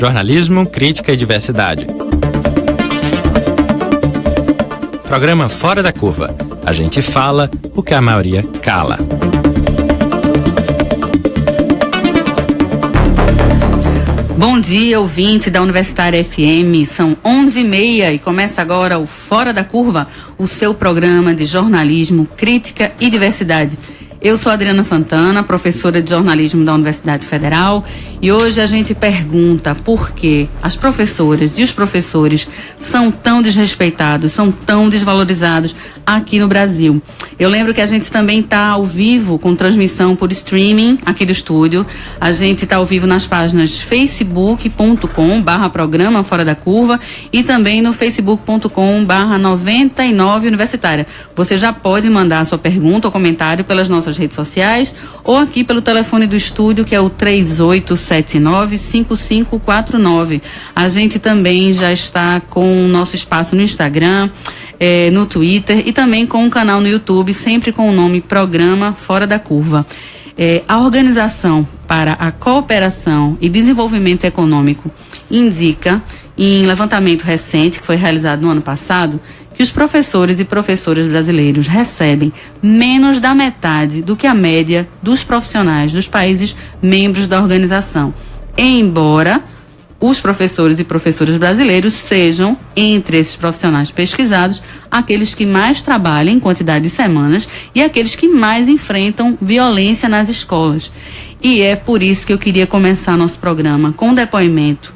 jornalismo, crítica e diversidade. Programa Fora da Curva. A gente fala o que a maioria cala. Bom dia, ouvinte da Universitária FM. São 11h30 e começa agora o Fora da Curva, o seu programa de jornalismo, crítica e diversidade. Eu sou Adriana Santana, professora de jornalismo da Universidade Federal, e hoje a gente pergunta por que as professoras e os professores são tão desrespeitados, são tão desvalorizados aqui no Brasil. Eu lembro que a gente também está ao vivo com transmissão por streaming aqui do estúdio. A gente está ao vivo nas páginas facebook.com/programa Fora da Curva e também no facebook.com/99 Universitária. Você já pode mandar a sua pergunta ou comentário pelas nossas redes sociais ou aqui pelo telefone do estúdio, que é o 3879-5549. A gente também já está com o nosso espaço no Instagram, no Twitter e também com um canal no YouTube, sempre com o nome Programa Fora da Curva. A Organização para a Cooperação e Desenvolvimento Econômico indica, em levantamento recente que foi realizado no ano passado, que os professores e professoras brasileiros recebem menos da metade do que a média dos profissionais dos países membros da organização. Embora os professores e professoras brasileiros sejam, entre esses profissionais pesquisados, aqueles que mais trabalham em quantidade de semanas e aqueles que mais enfrentam violência nas escolas. E é por isso que eu queria começar nosso programa com um depoimento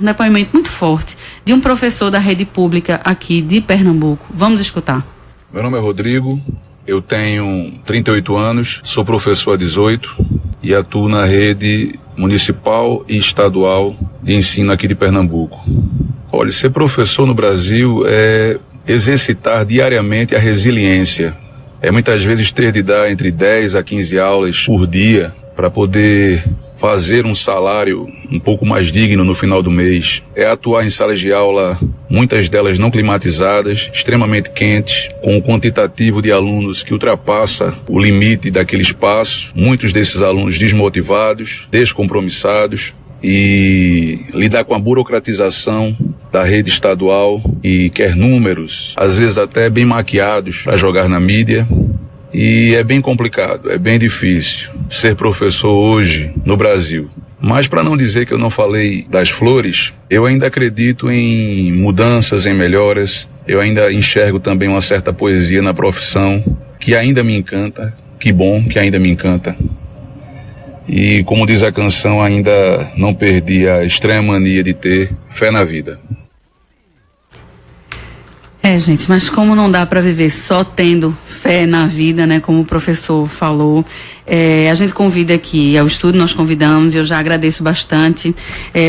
muito forte de um professor da rede pública aqui de Pernambuco. Vamos escutar. Meu nome é Rodrigo, eu tenho 38 anos, sou professor há 18 e atuo na rede municipal e estadual de ensino aqui de Pernambuco. Olha, ser professor no Brasil é exercitar diariamente a resiliência. É muitas vezes ter de dar entre 10 a 15 aulas por dia para poder fazer um salário um pouco mais digno no final do mês. É atuar em salas de aula, muitas delas não climatizadas, extremamente quentes, com um quantitativo de alunos que ultrapassa o limite daquele espaço, muitos desses alunos desmotivados, descompromissados, e lidar com a burocratização da rede estadual e quer números, às vezes até bem maquiados para jogar na mídia. E é bem complicado, é bem difícil ser professor hoje no Brasil. Mas para não dizer que eu não falei das flores, eu ainda acredito em mudanças, em melhoras. Eu ainda enxergo também uma certa poesia na profissão, que ainda me encanta. Que bom que ainda me encanta. E como diz a canção, ainda não perdi a estranha mania de ter fé na vida. Gente, mas como não dá para viver só tendo fé na vida, né, como o professor falou, a gente convida aqui ao estúdio, nós convidamos, e eu já agradeço bastante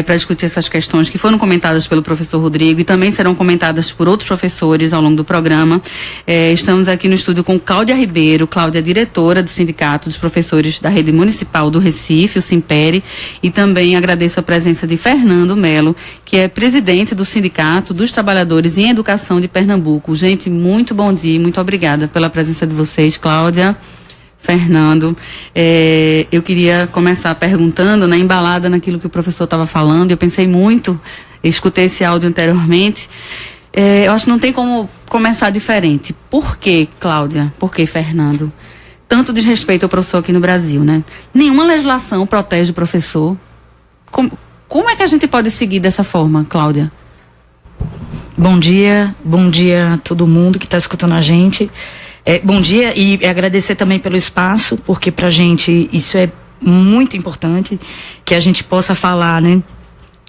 para discutir essas questões que foram comentadas pelo professor Rodrigo e também serão comentadas por outros professores ao longo do programa. Estamos aqui no estúdio com Cláudia Ribeiro. Cláudia é diretora do Sindicato dos Professores da Rede Municipal do Recife, o Simpere, e também agradeço a presença de Fernando Melo, que é presidente do Sindicato dos Trabalhadores em Educação de Pernambuco. Gente, muito bom dia, muito obrigada pela presença de vocês, Cláudia, Fernando. Eu queria começar perguntando, né, embalada naquilo que o professor estava falando. Eu pensei muito, escutei esse áudio anteriormente. Eu acho que não tem como começar diferente. Por que, Cláudia? Por que, Fernando? Tanto desrespeito ao professor aqui no Brasil, né? Nenhuma legislação protege o professor. Como é que a gente pode seguir dessa forma, Cláudia? Bom dia a todo mundo que está escutando a gente. Bom dia e agradecer também pelo espaço, porque pra gente isso é muito importante, que a gente possa falar, né?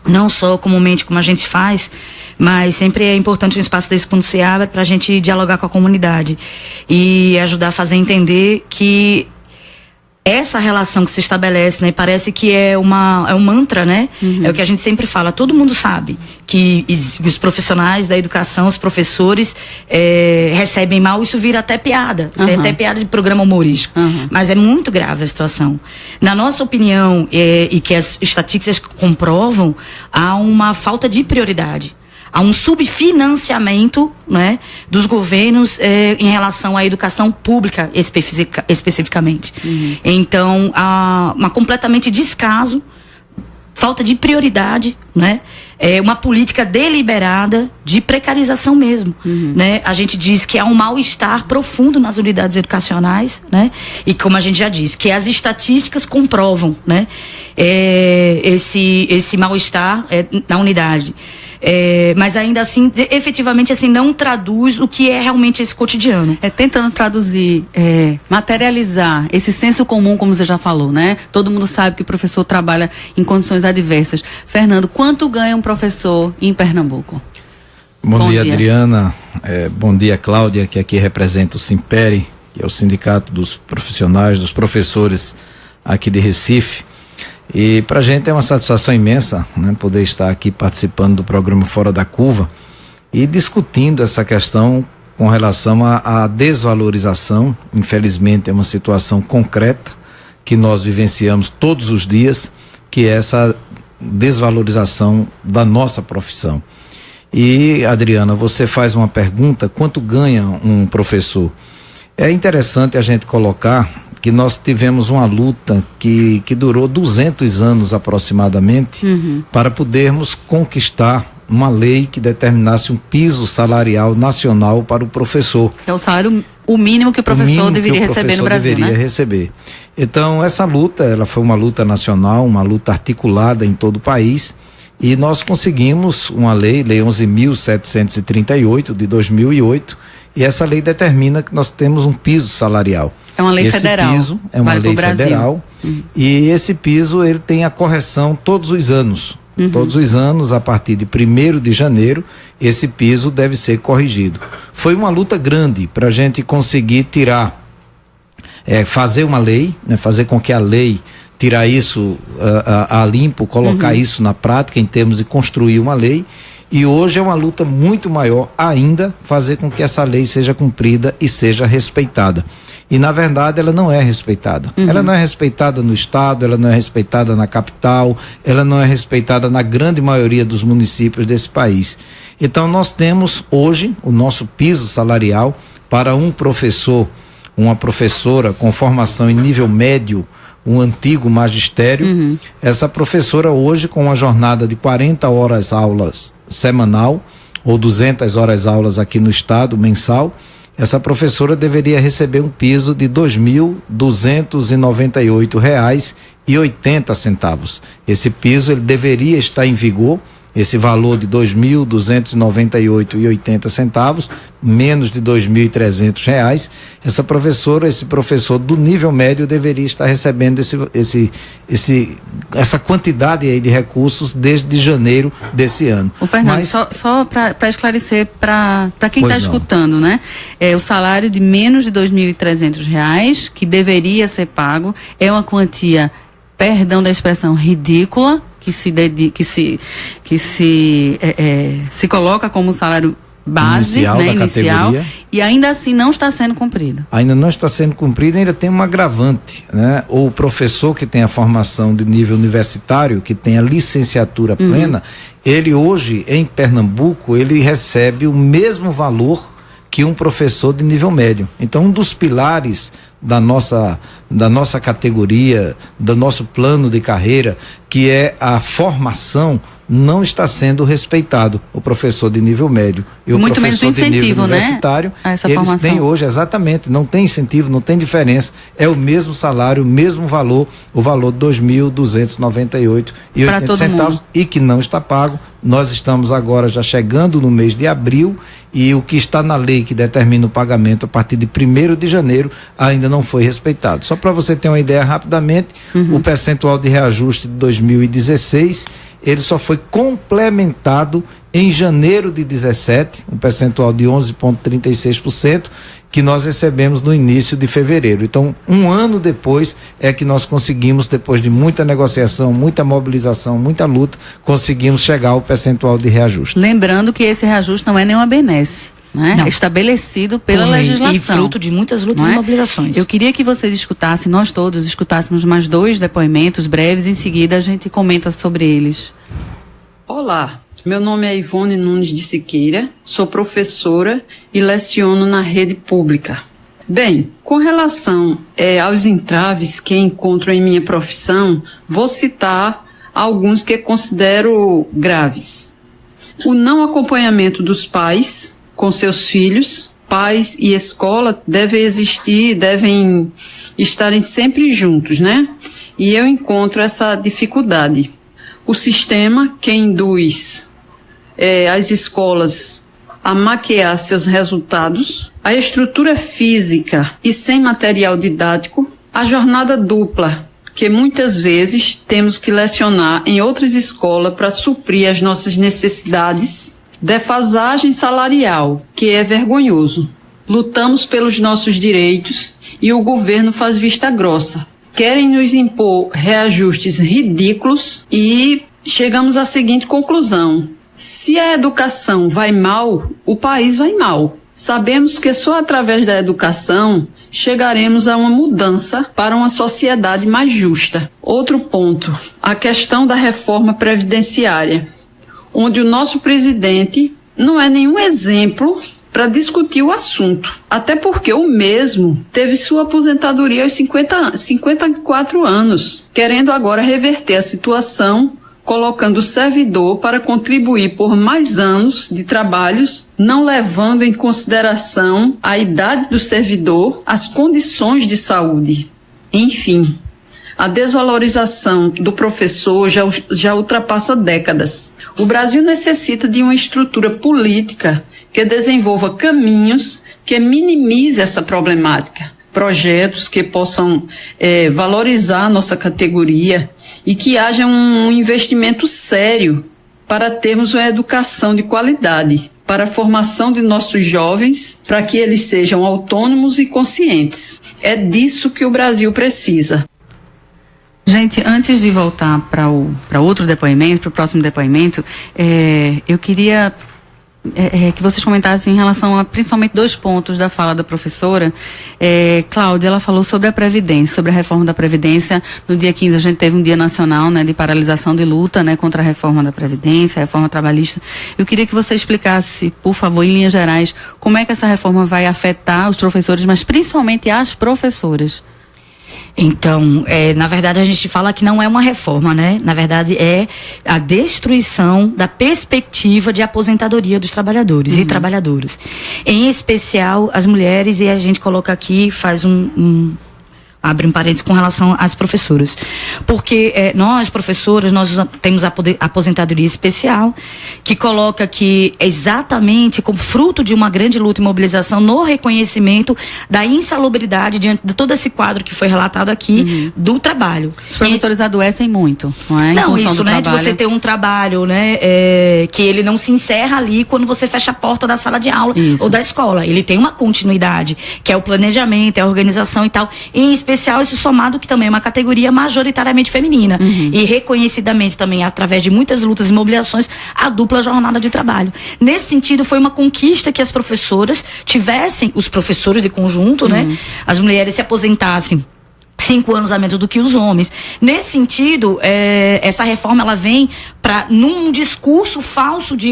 Não só comumente como a gente faz, mas sempre é importante um espaço desse quando se abre pra gente dialogar com a comunidade e ajudar a fazer entender que essa relação que se estabelece, né, parece que é um mantra, né? Uhum. É o que a gente sempre fala. Todo mundo sabe que os profissionais da educação, os professores recebem mal. Isso vira até piada. Isso é até piada de programa humorístico. Mas é muito grave a situação. Na nossa opinião, e que as estatísticas comprovam, há uma falta de prioridade. Há um subfinanciamento, né, dos governos em relação à educação pública especificamente. Então, há completamente descaso, falta de prioridade, né, uma política deliberada de precarização mesmo, né? A gente diz que há um mal-estar profundo nas unidades educacionais, né? E como a gente já disse, que as estatísticas comprovam, né? Esse mal-estar na unidade. Mas ainda assim, efetivamente assim, não traduz o que é realmente esse cotidiano. Tentando traduzir, materializar esse senso comum, como você já falou, né? Todo mundo sabe que o professor trabalha em condições adversas. Fernando, quanto ganha um professor em Pernambuco? Bom dia, Adriana. Bom dia, Cláudia, que aqui representa o Simpere, que é o Sindicato dos Profissionais, dos Professores aqui de Recife. E para a gente é uma satisfação imensa, né, poder estar aqui participando do programa Fora da Curva e discutindo essa questão com relação à desvalorização. Infelizmente é uma situação concreta que nós vivenciamos todos os dias, que é essa desvalorização da nossa profissão. E, Adriana, você faz uma pergunta: quanto ganha um professor? É interessante a gente colocar que nós tivemos uma luta que durou 200 anos aproximadamente, para podermos conquistar uma lei que determinasse um piso salarial nacional para o professor. É o mínimo que o professor deveria receber no Brasil, né? Receber. Então, essa luta, ela foi uma luta nacional, uma luta articulada em todo o país, e nós conseguimos uma lei 11.738 de 2008, e essa lei determina que nós temos um piso salarial. É uma lei federal. Esse piso é uma lei federal, e esse piso ele tem a correção todos os anos. Todos os anos, a partir de 1º de janeiro, esse piso deve ser corrigido. Foi uma luta grande para a gente conseguir tirar, fazer uma lei, né, fazer com que a lei, tirar isso a limpo, colocar isso na prática em termos de construir uma lei. E hoje é uma luta muito maior ainda fazer com que essa lei seja cumprida e seja respeitada. E, na verdade, ela não é respeitada. Ela não é respeitada no estado, ela não é respeitada na capital, ela não é respeitada na grande maioria dos municípios desse país. Então, nós temos hoje o nosso piso salarial para um professor, uma professora com formação em nível médio, um antigo magistério. Essa professora hoje, com uma jornada de 40 horas aulas semanal, ou 200 horas aulas aqui no estado, mensal, essa professora deveria receber um piso de R$ 2.298,80. Esse piso ele deveria estar em vigor, esse valor de R$ 2.298,80, menos de R$ 2.300, essa professora, esse professor do nível médio deveria estar recebendo essa quantidade aí de recursos desde janeiro desse ano. O Fernando, só para esclarecer para quem está escutando, né? O salário de menos de R$ 2.300 que deveria ser pago é uma quantia, perdão da expressão, ridícula, que se coloca como salário base, inicial, e ainda assim não está sendo cumprido. Ainda não está sendo cumprido, ainda tem um agravante, né? O professor que tem a formação de nível universitário, que tem a licenciatura plena, ele hoje, em Pernambuco, ele recebe o mesmo valor que um professor de nível médio. Então, um dos pilares da nossa categoria, do nosso plano de carreira, que é a formação, não está sendo respeitado. O professor de nível médio e o muito professor de nível universitário, né? Eles têm hoje, exatamente, não tem incentivo, não tem diferença, é o mesmo salário, o mesmo valor, o valor de R$ 2.298,80, e que não está pago. Nós estamos agora já chegando no mês de abril, e o que está na lei que determina o pagamento a partir de 1º de janeiro ainda não foi respeitado. Só para você ter uma ideia rapidamente, o percentual de reajuste de 2016, ele só foi complementado em janeiro de 17, um percentual de 11,36%, que nós recebemos no início de fevereiro. Então, um ano depois é que nós conseguimos, depois de muita negociação, muita mobilização, muita luta, conseguimos chegar ao percentual de reajuste. Lembrando que esse reajuste não é nenhuma benesse, né? É estabelecido pela legislação. E fruto de muitas lutas e mobilizações. Eu queria que vocês escutassem, nós todos escutássemos mais 2 depoimentos breves, em seguida a gente comenta sobre eles. Olá, meu nome é Ivone Nunes de Siqueira, sou professora e leciono na rede pública. Bem, com relação aos entraves que encontro em minha profissão, vou citar alguns que considero graves. O não acompanhamento dos pais com seus filhos, pais e escola devem estarem sempre juntos, né? E eu encontro essa dificuldade. O sistema que induz as escolas a maquiar seus resultados, a estrutura física e sem material didático, a jornada dupla, que muitas vezes temos que lecionar em outras escolas para suprir as nossas necessidades, defasagem salarial, que é vergonhoso. Lutamos pelos nossos direitos e o governo faz vista grossa. Querem nos impor reajustes ridículos e chegamos à seguinte conclusão: se a educação vai mal, o país vai mal. Sabemos que só através da educação chegaremos a uma mudança para uma sociedade mais justa. Outro ponto, a questão da reforma previdenciária, onde o nosso presidente não é nenhum exemplo para discutir o assunto, até porque o mesmo teve sua aposentadoria aos 54 anos, querendo agora reverter a situação, colocando o servidor para contribuir por mais anos de trabalhos, não levando em consideração a idade do servidor, as condições de saúde. Enfim, a desvalorização do professor já ultrapassa décadas. O Brasil necessita de uma estrutura política que desenvolva caminhos que minimize essa problemática, projetos que possam valorizar a nossa categoria e que haja um investimento sério para termos uma educação de qualidade, para a formação de nossos jovens, para que eles sejam autônomos e conscientes. É disso que o Brasil precisa. Gente, antes de voltar para outro depoimento, para o próximo depoimento, eu queria que vocês comentassem em relação a principalmente 2 pontos da fala da professora. Cláudia, ela falou sobre a Previdência, sobre a reforma da Previdência. No dia 15 a gente teve um dia nacional, né, de paralisação de luta, né, contra a reforma da Previdência, a reforma trabalhista. Eu queria que você explicasse, por favor, em linhas gerais, como é que essa reforma vai afetar os professores, mas principalmente as professoras. Então, na verdade, a gente fala que não é uma reforma, né? Na verdade, é a destruição da perspectiva de aposentadoria dos trabalhadores e trabalhadoras. Em especial, as mulheres, e a gente coloca aqui, faz abre um parênteses com relação às professoras. Porque nós, professoras, nós temos a aposentadoria especial, que coloca aqui exatamente como fruto de uma grande luta e mobilização no reconhecimento da insalubridade diante de todo esse quadro que foi relatado aqui do trabalho. Os professores adoecem muito, não é? Não, isso, né? De você ter um trabalho, né? Que ele não se encerra ali quando você fecha a porta da sala de aula ou da escola. Ele tem uma continuidade, que é o planejamento, é a organização e tal. Em especial, isso somado que também é uma categoria majoritariamente feminina e reconhecidamente também através de muitas lutas e mobilizações a dupla jornada de trabalho. Nesse sentido, foi uma conquista que as professoras tivessem, os professores de conjunto, né? As mulheres se aposentassem 5 anos a menos do que os homens. Nesse sentido, essa reforma ela vem para, num discurso falso de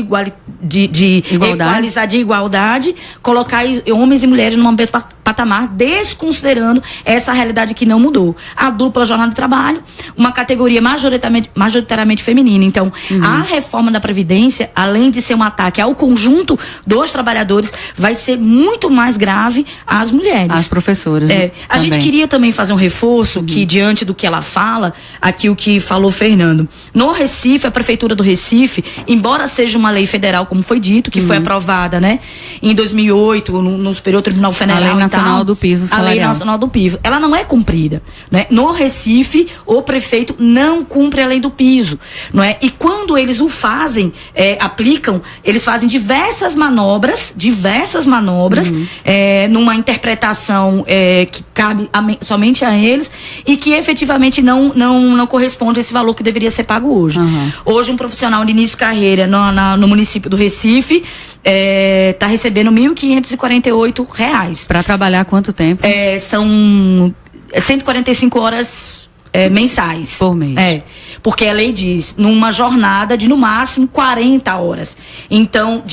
igualdade, colocar homens e mulheres num mesmo patamar, desconsiderando essa realidade que não mudou. A dupla jornada de trabalho, uma categoria majoritariamente feminina. Então, a reforma da Previdência, além de ser um ataque ao conjunto dos trabalhadores, vai ser muito mais grave às mulheres. Às professoras. A gente queria também fazer um reforço que, diante do que ela fala, aqui o que falou Fernando. No Recife, a Prefeitura do Recife, embora seja uma lei federal, como foi dito, que foi aprovada, né, em 2008, no Superior Tribunal Federal, a Lei Nacional do Piso Salarial. A Lei Nacional do Piso. Ela não é cumprida, né? No Recife, o prefeito não cumpre a lei do piso, não é? E quando eles o fazem, aplicam, eles fazem diversas manobras, numa interpretação que cabe somente a eles e que efetivamente não corresponde a esse valor que deveria ser pago hoje. Hoje, um profissional de início de carreira no município do Recife está recebendo R$ 1.548. Para trabalhar quanto tempo? São 145 horas mensais. Por mês. Porque a lei diz, numa jornada de no máximo 40 horas. Então,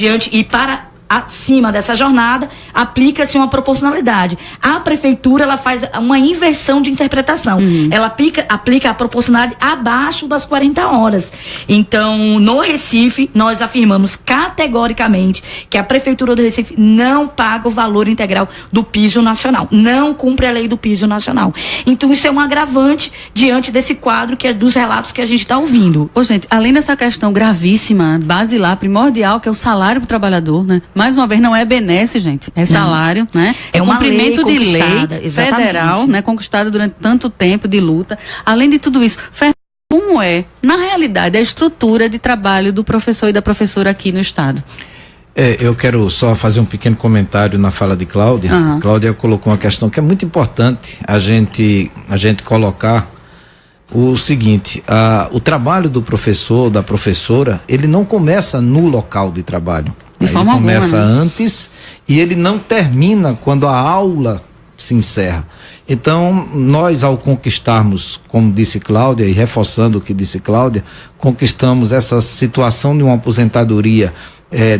para acima dessa jornada, aplica-se uma proporcionalidade. A prefeitura, ela faz uma inversão de interpretação. Ela aplica a proporcionalidade abaixo das 40 horas. Então, no Recife, nós afirmamos categoricamente que a prefeitura do Recife não paga o valor integral do piso nacional. Não cumpre a lei do piso nacional. Então, isso é um agravante diante desse quadro que é dos relatos que a gente está ouvindo. Ô, gente, além dessa questão gravíssima, basilar, primordial, que é o salário do trabalhador, né? Mais uma vez, não é benesse, gente, é salário, né? É uma cumprimento lei de lei federal, né? Conquistada durante tanto tempo de luta. Além de tudo isso, como é, na realidade, a estrutura de trabalho do professor e da professora aqui no estado? Eu quero só fazer um pequeno comentário na fala de Cláudia. Cláudia colocou uma questão que é muito importante a gente colocar o seguinte: o trabalho do professor, da professora, ele não começa no local de trabalho. Ele começa antes e ele não termina quando a aula se encerra. Então, nós, ao conquistarmos, como disse Cláudia, e reforçando o que disse Cláudia, conquistamos essa situação de uma aposentadoria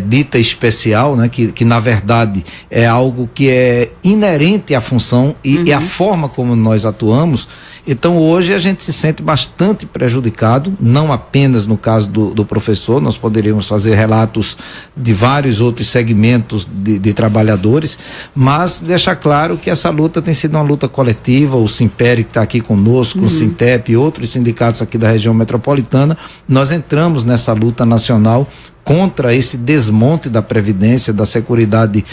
dita especial, né, que na verdade é algo que é inerente à função e à forma como nós atuamos. Então, hoje a gente se sente bastante prejudicado, não apenas no caso do professor. Nós poderíamos fazer relatos de vários outros segmentos de trabalhadores, mas deixar claro que essa luta tem sido uma luta coletiva. O Simpere, que está aqui conosco, o Sintep e outros sindicatos aqui da região metropolitana, nós entramos nessa luta nacional contra esse desmonte da Previdência, da Seguridade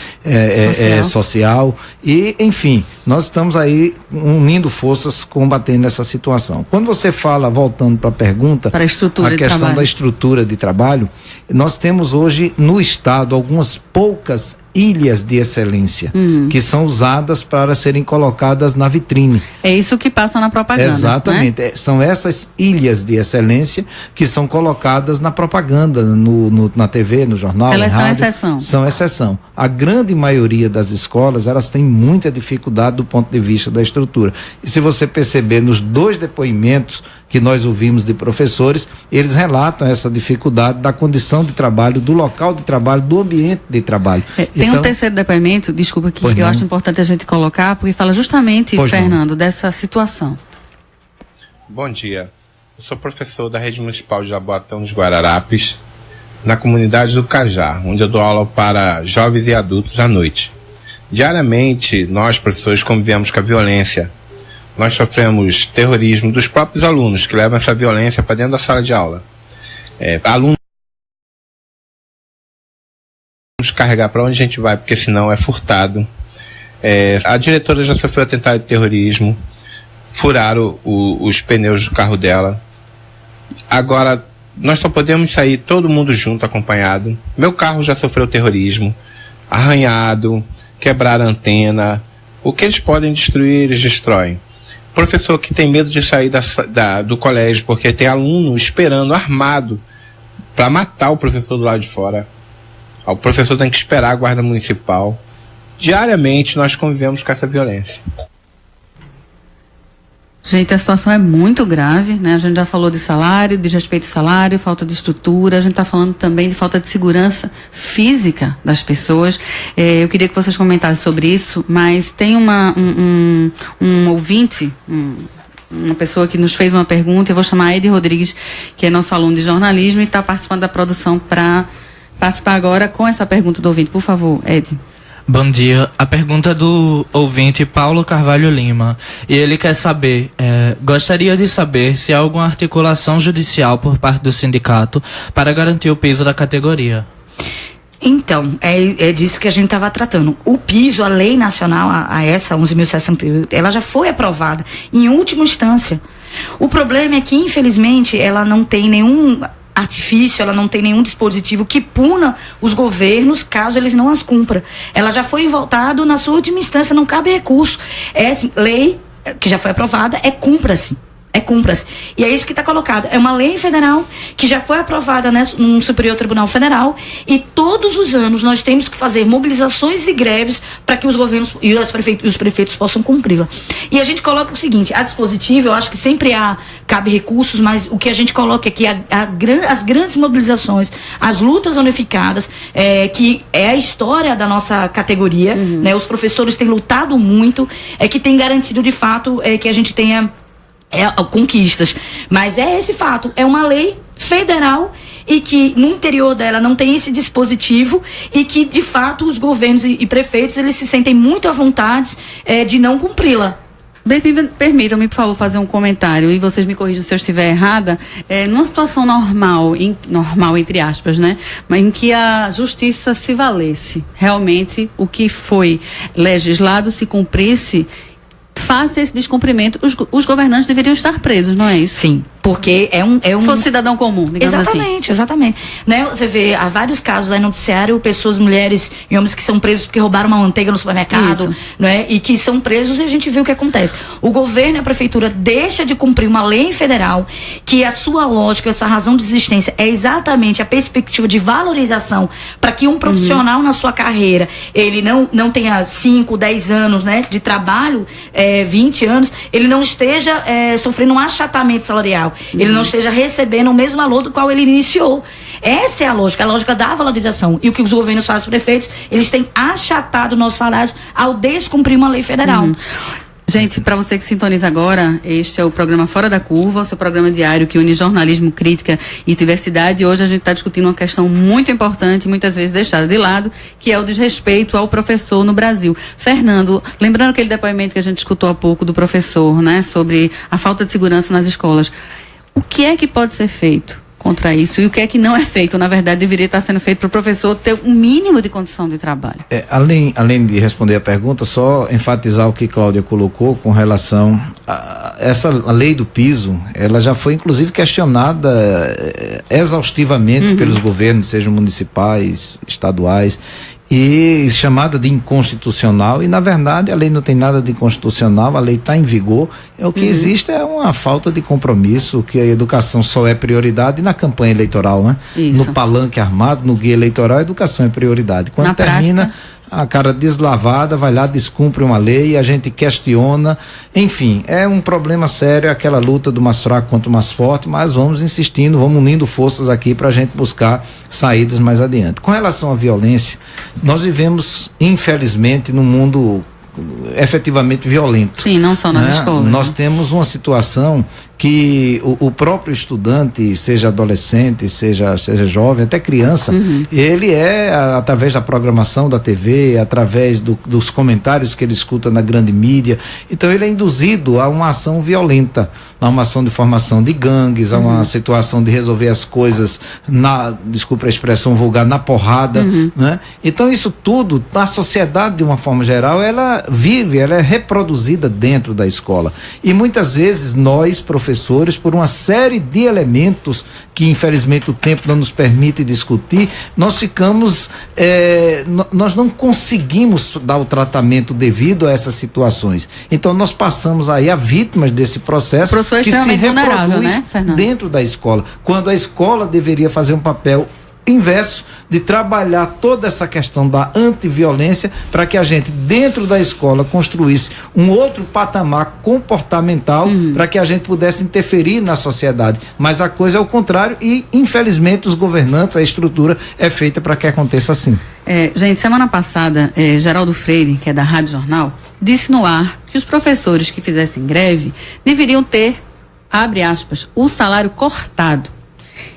social e, enfim, nós estamos aí unindo forças, combatendo essa situação. Quando você fala, voltando para a pergunta, para a questão da estrutura de trabalho, nós temos hoje no estado algumas poucas ilhas de excelência que são usadas para serem colocadas na vitrine. É isso que passa na propaganda. Exatamente, né? São essas ilhas de excelência que são colocadas na propaganda, na TV, no jornal, elas na rádio. São exceção. São exceção. A grande maioria das escolas, elas têm muita dificuldade do ponto de vista da estrutura. E se você perceber nos 2 depoimentos que nós ouvimos de professores, eles relatam essa dificuldade da condição de trabalho, do local de trabalho, do ambiente de trabalho. Tem um terceiro depoimento, desculpa, que eu acho importante a gente colocar, porque fala justamente, Fernando, dessa situação. Bom dia, eu sou professor da Rede Municipal de Jaboatão dos Guararapes, na comunidade do Cajá, onde eu dou aula para jovens e adultos à noite. Diariamente, nós, professores, convivemos com a violência. Nós sofremos terrorismo dos próprios alunos, que levam essa violência para dentro da sala de aula. Alunos carregar para onde a gente vai, porque senão é furtado. A diretora já sofreu atentado de terrorismo, furaram os pneus do carro dela. Agora, nós só podemos sair todo mundo junto, acompanhado. Meu carro já sofreu terrorismo, arranhado, quebraram a antena. O que eles podem destruir, eles destroem. Professor que tem medo de sair do colégio porque tem aluno esperando armado para matar o professor do lado de fora. O professor tem que esperar a guarda municipal. Diariamente nós convivemos com essa violência. Gente, a situação é muito grave, né? A gente já falou de salário, de respeito ao salário, falta de estrutura, a gente está falando também de falta de segurança física das pessoas. Eu queria que vocês comentassem sobre isso, mas tem um ouvinte, uma pessoa que nos fez uma pergunta, eu vou chamar a Edi Rodrigues, que é nosso aluno de jornalismo e está participando da produção para participar agora com essa pergunta do ouvinte. Por favor, Edi. Bom dia. A pergunta é do ouvinte Paulo Carvalho Lima. E ele quer saber, gostaria de saber se há alguma articulação judicial por parte do sindicato para garantir o piso da categoria. Então, é disso que a gente estava tratando. O piso, a lei nacional, essa 11.068, ela já foi aprovada em última instância. O problema é que, infelizmente, ela não tem nenhum artifício, ela não tem nenhum dispositivo que puna os governos caso eles não as cumpram. Ela já foi voltada na sua última instância, não cabe recurso. Lei que já foi aprovada, cumpra-se. cumpra-se. E é isso que está colocado. É uma lei federal que já foi aprovada, né, no Superior Tribunal Federal, e todos os anos nós temos que fazer mobilizações e greves para que os governos e os prefeitos possam cumpri-la. E a gente coloca o seguinte, a dispositiva, eu acho que sempre cabe recursos, mas o que a gente coloca aqui, as grandes mobilizações, as lutas unificadas, que é a história da nossa categoria, né, os professores têm lutado muito, que tem garantido de fato que a gente tenha conquistas, mas é esse fato, é uma lei federal e que no interior dela não tem esse dispositivo e que de fato os governos e prefeitos eles se sentem muito à vontade de não cumpri-la. Permitam-me, por favor, fazer um comentário e vocês me corrijam se eu estiver errada. Numa situação normal entre aspas, né? Mas em que a justiça se valesse, realmente o que foi legislado se cumprisse, face esse descumprimento, os governantes deveriam estar presos, não é isso? Sim, porque se fosse cidadão comum, digamos assim. Exatamente. Né? Você vê, há vários casos aí no noticiário, pessoas, mulheres e homens que são presos porque roubaram uma manteiga no supermercado, né? E que são presos e a gente vê o que acontece. O governo e a prefeitura deixam de cumprir uma lei federal que a sua lógica, essa razão de existência é exatamente a perspectiva de valorização para que um profissional na sua carreira, ele não tenha 5, 10 anos, né, de trabalho, 20 anos, ele não esteja sofrendo um achatamento salarial, ele não esteja recebendo o mesmo valor do qual ele iniciou. Essa é a lógica da valorização. E o que os governos fazem, os prefeitos, eles têm achatado nossos salários ao descumprir uma lei federal. Gente, para você que sintoniza agora, este é o programa Fora da Curva, o seu programa diário que une jornalismo, crítica e diversidade. E hoje a gente está discutindo uma questão muito importante, muitas vezes deixada de lado, que é o desrespeito ao professor no Brasil. Fernando, lembrando aquele depoimento que a gente escutou há pouco do professor, né, sobre a falta de segurança nas escolas, o que é que pode ser feito contra isso? E o que é que não é feito? Na verdade, deveria estar sendo feito para o professor ter um mínimo de condição de trabalho. Além de responder a pergunta, só enfatizar o que Cláudia colocou com relação a a lei do piso, ela já foi inclusive questionada exaustivamente pelos governos, sejam municipais, estaduais, e chamada de inconstitucional, e na verdade a lei não tem nada de inconstitucional, a lei está em vigor. O que existe é uma falta de compromisso, que a educação só é prioridade na campanha eleitoral, né? No palanque armado, no guia eleitoral, a educação é prioridade. Quando na termina prática, a cara deslavada, vai lá, descumpre uma lei, a gente questiona, enfim, é um problema sério, aquela luta do mais fraco contra o mais forte, mas vamos insistindo, vamos unindo forças aqui para a gente buscar saídas mais adiante. Com relação à violência, nós vivemos, infelizmente, num mundo efetivamente violento. Sim, não só nas escolas. Nós temos uma situação que o próprio estudante, seja adolescente, seja jovem, até criança, ele através da programação da TV, através dos comentários que ele escuta na grande mídia, então ele é induzido a uma ação violenta, a uma ação de formação de gangues, a uma situação de resolver as coisas desculpa a expressão vulgar, na porrada, né? Então isso tudo, na sociedade de uma forma geral, ela é reproduzida dentro da escola, e muitas vezes nós, professores, por uma série de elementos que infelizmente o tempo não nos permite discutir, nós ficamos, nós não conseguimos dar o tratamento devido a essas situações. Então nós passamos aí a vítimas desse processo que se reproduz, né, dentro da escola, quando a escola deveria fazer um papel inverso, de trabalhar toda essa questão da antiviolência para que a gente dentro da escola construísse um outro patamar comportamental para que a gente pudesse interferir na sociedade, mas a coisa é o contrário e infelizmente os governantes, a estrutura é feita para que aconteça assim. Gente, semana passada, Geraldo Freire, que é da Rádio Jornal, disse no ar que os professores que fizessem greve deveriam ter, abre aspas, o salário cortado.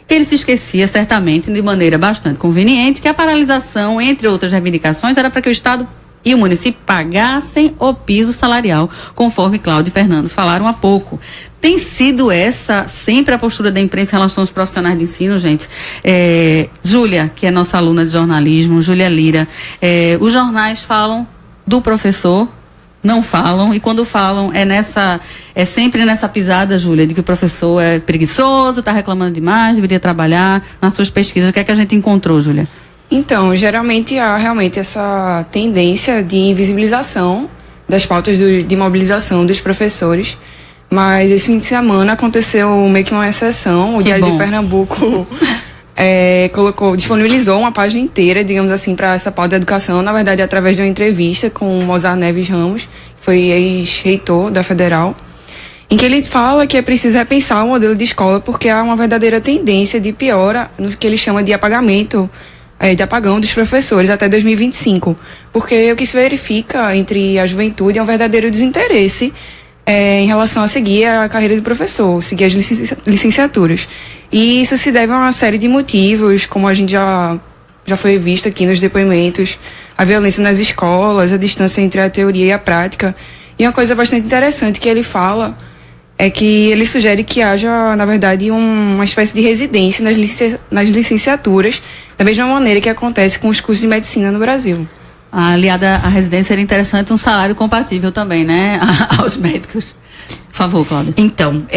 Ele se esquecia, certamente, de maneira bastante conveniente, que a paralisação, entre outras reivindicações, era para que o Estado e o município pagassem o piso salarial, conforme Cláudio e Fernando falaram há pouco. Tem sido essa sempre a postura da imprensa em relação aos profissionais de ensino, gente? Júlia, que é nossa aluna de jornalismo, Júlia Lira, os jornais falam do professor, não falam, e quando falam é sempre nessa pisada, Júlia, de que o professor é preguiçoso, está reclamando demais, deveria trabalhar. Nas suas pesquisas, o que é que a gente encontrou, Júlia? Então, geralmente há realmente essa tendência de invisibilização das pautas de mobilização dos professores, Mas esse fim de semana aconteceu meio que uma exceção. O Diário de Pernambuco disponibilizou uma página inteira, digamos assim, para essa pauta da educação, na verdade através de uma entrevista com o Mozart Neves Ramos, que foi ex-reitor da Federal, em que ele fala que é preciso repensar o modelo de escola porque há uma verdadeira tendência de piora no que ele chama de apagão dos professores até 2025, porque o que se verifica entre a juventude é um verdadeiro desinteresse em relação a seguir a carreira de professor, seguir as licenciaturas. E isso se deve a uma série de motivos, como a gente já foi visto aqui nos depoimentos, a violência nas escolas, a distância entre a teoria e a prática. E uma coisa bastante interessante que ele fala é que ele sugere que haja, na verdade, uma espécie de residência nas licenciaturas, da mesma maneira que acontece com os cursos de medicina no Brasil. Aliada à residência, seria interessante um salário compatível também, né, aos médicos. Por favor, Cláudia. Então,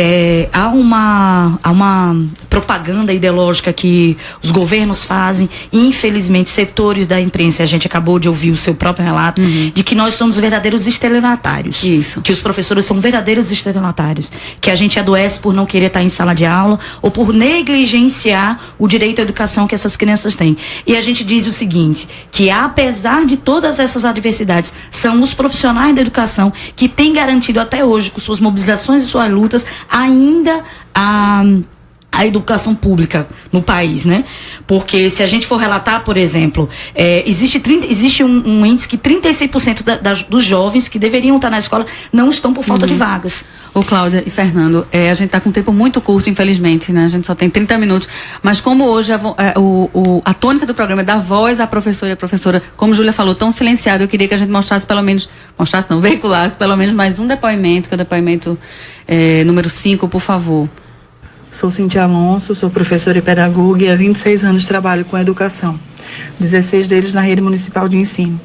há uma propaganda ideológica que os governos fazem e, infelizmente, setores da imprensa, a gente acabou de ouvir o seu próprio relato, de que nós somos verdadeiros estelionatários. Isso. Que os professores são verdadeiros estelionatários. Que a gente adoece por não querer estar em sala de aula ou por negligenciar o direito à educação que essas crianças têm. E a gente diz o seguinte, que apesar de todas essas adversidades, são os profissionais da educação que têm garantido até hoje, com suas mobilizações e suas lutas, ainda a educação pública no país, né? Porque se a gente for relatar, por exemplo, existe um índice que 36% dos jovens que deveriam estar na escola não estão por falta de vagas. Ô Cláudia e Fernando, a gente está com um tempo muito curto, infelizmente, né? A gente só tem 30 minutos, mas como hoje a tônica do programa é dar voz à professora e a professora, como Júlia falou, tão silenciada, eu queria que a gente veiculasse pelo menos mais um depoimento, que é o depoimento número 5, por favor. Sou Cintia Alonso, sou professora e pedagoga e há 26 anos trabalho com educação, 16 deles na rede municipal de ensino.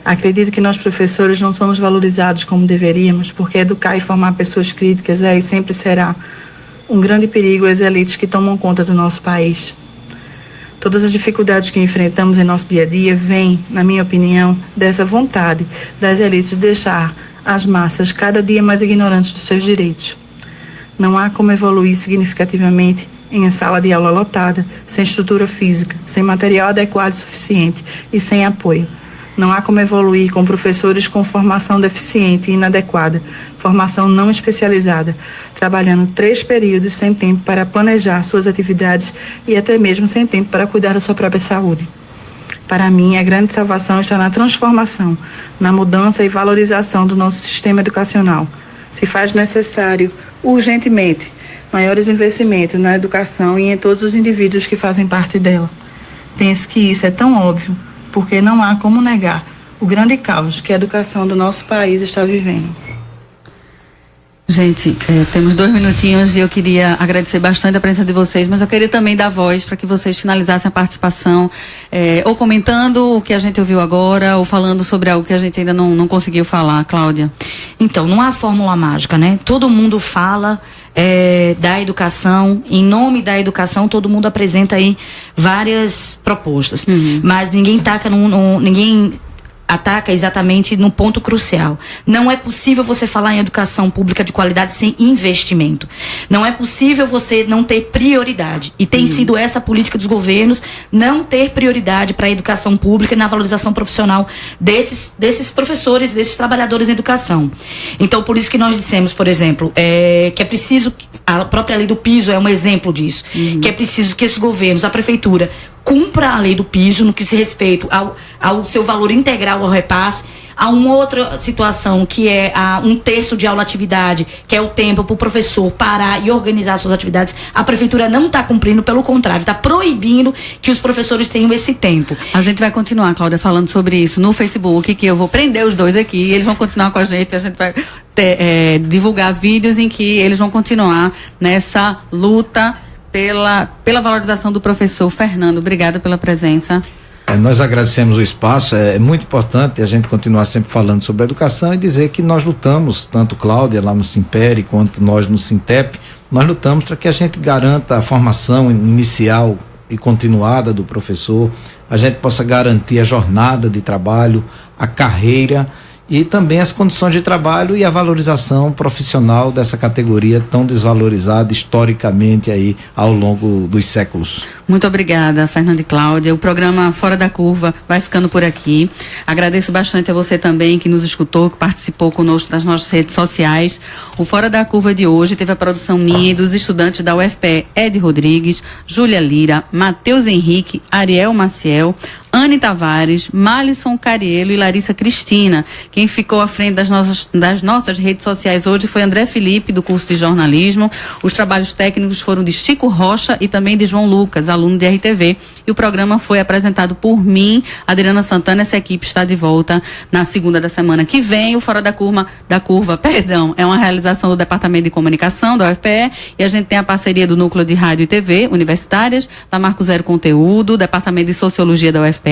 Acredito que nós professores não somos valorizados como deveríamos, porque educar e formar pessoas críticas é e sempre será um grande perigo às elites que tomam conta do nosso país. Todas as dificuldades que enfrentamos em nosso dia a dia vêm, na minha opinião, dessa vontade das elites de deixar as massas cada dia mais ignorantes dos seus direitos. Não há como evoluir significativamente em sala de aula lotada, sem estrutura física, sem material adequado e suficiente e sem apoio. Não há como evoluir com professores com formação deficiente e inadequada, formação não especializada, trabalhando 3 períodos sem tempo para planejar suas atividades e até mesmo sem tempo para cuidar da sua própria saúde. Para mim, a grande salvação está na transformação, na mudança e valorização do nosso sistema educacional. Se faz necessário, urgentemente, maiores investimentos na educação e em todos os indivíduos que fazem parte dela. Penso que isso é tão óbvio, porque não há como negar o grande caos que a educação do nosso país está vivendo. Gente, temos 2 minutinhos e eu queria agradecer bastante a presença de vocês, mas eu queria também dar voz para que vocês finalizassem a participação, ou comentando o que a gente ouviu agora, ou falando sobre algo que a gente ainda não conseguiu falar. Cláudia. Então, não há fórmula mágica, né? Todo mundo fala da educação, em nome da educação, todo mundo apresenta aí várias propostas, mas ninguém ataca exatamente no ponto crucial. Não é possível você falar em educação pública de qualidade sem investimento. Não é possível você não ter prioridade. E tem sido essa a política dos governos, não ter prioridade para a educação pública e na valorização profissional desses professores, desses trabalhadores em educação. Então, por isso que nós dissemos, por exemplo, que é preciso, a própria lei do piso é um exemplo disso, que é preciso que esses governos, a prefeitura, cumpra a lei do piso no que se respeita ao seu valor integral ao repasse. Há uma outra situação que é 1/3 de aula atividade, que é o tempo para o professor parar e organizar suas atividades. A prefeitura não está cumprindo, pelo contrário, está proibindo que os professores tenham esse tempo. A gente vai continuar, Cláudia, falando sobre isso no Facebook, que eu vou prender os dois aqui, eles vão continuar com a gente vai divulgar vídeos em que eles vão continuar nessa luta pela valorização do professor. Fernando, obrigada pela presença. Nós agradecemos o espaço, é muito importante a gente continuar sempre falando sobre a educação e dizer que nós lutamos, tanto Cláudia lá no Simpere quanto nós no Sintep, nós lutamos para que a gente garanta a formação inicial e continuada do professor, a gente possa garantir a jornada de trabalho, a carreira e também as condições de trabalho e a valorização profissional dessa categoria tão desvalorizada historicamente aí ao longo dos séculos. Muito obrigada, Fernanda e Cláudia. O programa Fora da Curva vai ficando por aqui. Agradeço bastante a você também que nos escutou, que participou conosco nas nossas redes sociais. O Fora da Curva de hoje teve a produção minha e dos estudantes da UFPE, Ed Rodrigues, Júlia Lira, Matheus Henrique, Ariel Maciel, Anne Tavares, Malisson Carielo e Larissa Cristina. Quem ficou à frente das nossas redes sociais hoje foi André Felipe, do curso de jornalismo. Os trabalhos técnicos foram de Chico Rocha e também de João Lucas, aluno de RTV. E o programa foi apresentado por mim, Adriana Santana. Essa equipe está de volta na segunda da semana que vem. O Fora da Curva, é uma realização do Departamento de Comunicação da UFPE, e a gente tem a parceria do Núcleo de Rádio e TV Universitárias, da Marco Zero Conteúdo, Departamento de Sociologia da UFPE,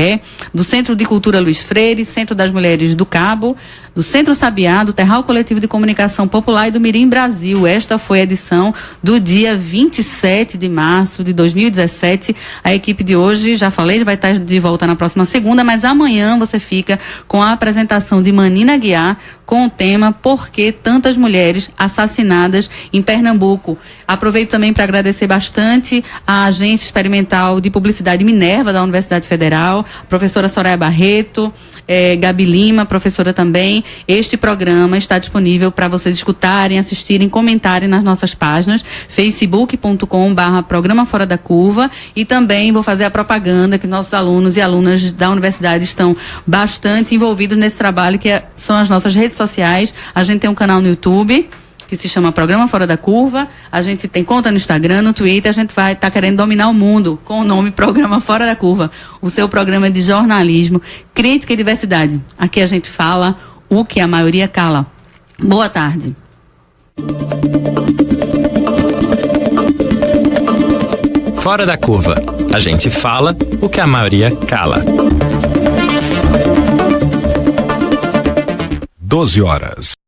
do Centro de Cultura Luiz Freire, Centro das Mulheres do Cabo, do Centro Sabiá, do Terral Coletivo de Comunicação Popular e do Mirim Brasil. Esta foi a edição do dia 27 de março de 2017. A equipe de hoje, já falei, vai estar de volta na próxima segunda, mas amanhã você fica com a apresentação de Manina Guiar com o tema Por que tantas mulheres assassinadas em Pernambuco. Aproveito também para agradecer bastante a Agência Experimental de Publicidade Minerva da Universidade Federal, a professora Soraya Barreto, Gabi Lima, professora também. Este programa está disponível para vocês escutarem, assistirem, comentarem nas nossas páginas, facebook.com/programa Fora da Curva, e também vou fazer a propaganda que nossos alunos e alunas da universidade estão bastante envolvidos nesse trabalho, que são as nossas redes sociais. A gente tem um canal no YouTube que se chama Programa Fora da Curva, a gente tem conta no Instagram, no Twitter, a gente vai estar querendo dominar o mundo com o nome Programa Fora da Curva, o seu programa de jornalismo, crítica e diversidade. Aqui a gente fala o que a maioria cala. Boa tarde. Fora da Curva, a gente fala o que a maioria cala. 12 horas.